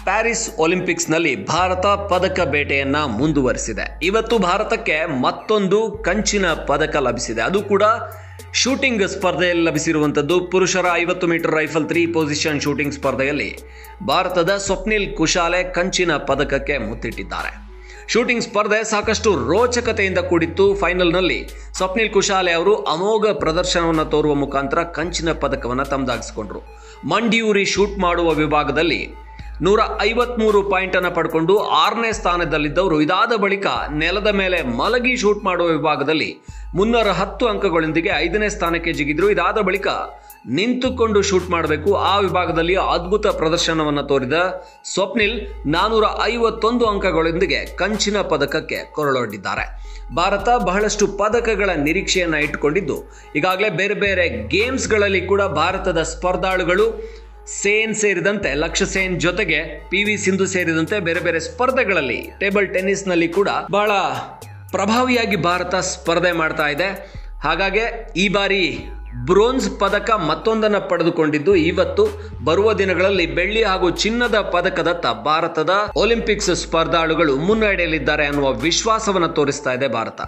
Paris ಒಲಿಂಪಿಕ್ಸ್ನಲ್ಲಿ Bharat ಪದಕ ಬೇಟೆಯನ್ನ ಮುಂದುವರಿಸಿದೆ. ಇವತ್ತು ಭಾರತಕ್ಕೆ ಮತ್ತೊಂದು ಕಂಚಿನ ಪದಕ ಲಭಿಸಿದೆ. ಅದು ಕೂಡ ಶೂಟಿಂಗ್ ಸ್ಪರ್ಧೆಯಲ್ಲಿ ಲಭಿಸಿರುವಂಥದ್ದು. ಪುರುಷರ 50 ಮೀಟರ್ ರೈಫಲ್ 3 ಪೊಸಿಷನ್ ಶೂಟಿಂಗ್ ಸ್ಪರ್ಧೆಯಲ್ಲಿ ಭಾರತದ ಸ್ವಪ್ನಿಲ್ ಕುಶಾಲೆ ಕಂಚಿನ ಪದಕಕ್ಕೆ ಮುತ್ತಿಟ್ಟಿದ್ದಾರೆ. ಶೂಟಿಂಗ್ ಸ್ಪರ್ಧೆ ಸಾಕಷ್ಟು ರೋಚಕತೆಯಿಂದ ಕೂಡಿತ್ತು. ಫೈನಲ್ನಲ್ಲಿ ಸ್ವಪ್ನಿಲ್ ಕುಶಾಲೆ ಅವರು ಅಮೋಘ ಪ್ರದರ್ಶನವನ್ನು ತೋರುವ ಮುಖಾಂತರ ಕಂಚಿನ ಪದಕವನ್ನು ತಮ್ಮದಾಗಿಸಿಕೊಂಡ್ರು. ಮಂಡಿಯೂರಿ ಶೂಟ್ ಮಾಡುವ ವಿಭಾಗದಲ್ಲಿ 153 ಪಾಯಿಂಟ್ ಅನ್ನು ಪಡ್ಕೊಂಡು 6ನೇ ಸ್ಥಾನದಲ್ಲಿದ್ದವರು ಇದಾದ ಬಳಿಕ ನೆಲದ ಮೇಲೆ ಮಲಗಿ ಶೂಟ್ ಮಾಡುವ ವಿಭಾಗದಲ್ಲಿ 310 ಅಂಕಗಳೊಂದಿಗೆ 5ನೇ ಸ್ಥಾನಕ್ಕೆ ಜಿಗಿದ್ರು. ಇದಾದ ಬಳಿಕ ನಿಂತುಕೊಂಡು ಶೂಟ್ ಮಾಡಬೇಕು. ಆ ವಿಭಾಗದಲ್ಲಿ ಅದ್ಭುತ ಪ್ರದರ್ಶನವನ್ನು ತೋರಿದ ಸ್ವಪ್ನಿಲ್ 451 ಅಂಕಗಳೊಂದಿಗೆ ಕಂಚಿನ ಪದಕಕ್ಕೆ ಕೊರಳೊಡ್ಡಿದ್ದಾರೆ. ಭಾರತ ಬಹಳಷ್ಟು ಪದಕಗಳ ನಿರೀಕ್ಷೆಯನ್ನು ಇಟ್ಟುಕೊಂಡಿದ್ದು, ಈಗಾಗಲೇ ಬೇರೆ ಬೇರೆ ಗೇಮ್ಸ್ಗಳಲ್ಲಿ ಕೂಡ ಭಾರತದ ಸ್ಪರ್ಧಾಳುಗಳು ಸೇನ್ ಸೇರಿದಂತೆ ಲಕ್ಷ್ಯ ಸೇನ್ ಜೊತೆಗೆ PV ಸಿಂಧು ಸೇರಿದಂತೆ ಬೇರೆ ಬೇರೆ ಸ್ಪರ್ಧೆಗಳಲ್ಲಿ ಟೇಬಲ್ ಟೆನ್ನಿಸ್ನಲ್ಲಿ ಕೂಡ ಬಹಳ ಪ್ರಭಾವಿಯಾಗಿ ಭಾರತ ಸ್ಪರ್ಧೆ ಮಾಡ್ತಾ ಇದೆ. ಹಾಗಾಗಿ ಈ ಬಾರಿ ಬ್ರೋನ್ಸ್ ಪದಕ ಮತ್ತೊಂದನ್ನು ಪಡೆದುಕೊಂಡಿದ್ದು, ಇವತ್ತು ಬರುವ ದಿನಗಳಲ್ಲಿ ಬೆಳ್ಳಿ ಹಾಗೂ ಚಿನ್ನದ ಪದಕದತ್ತ ಭಾರತದ ಒಲಿಂಪಿಕ್ಸ್ ಸ್ಪರ್ಧಾಳುಗಳು ಮುನ್ನಡೆಯಲಿದ್ದಾರೆ ಅನ್ನುವ ವಿಶ್ವಾಸವನ್ನು ತೋರಿಸ್ತಾ ಇದೆ ಭಾರತ.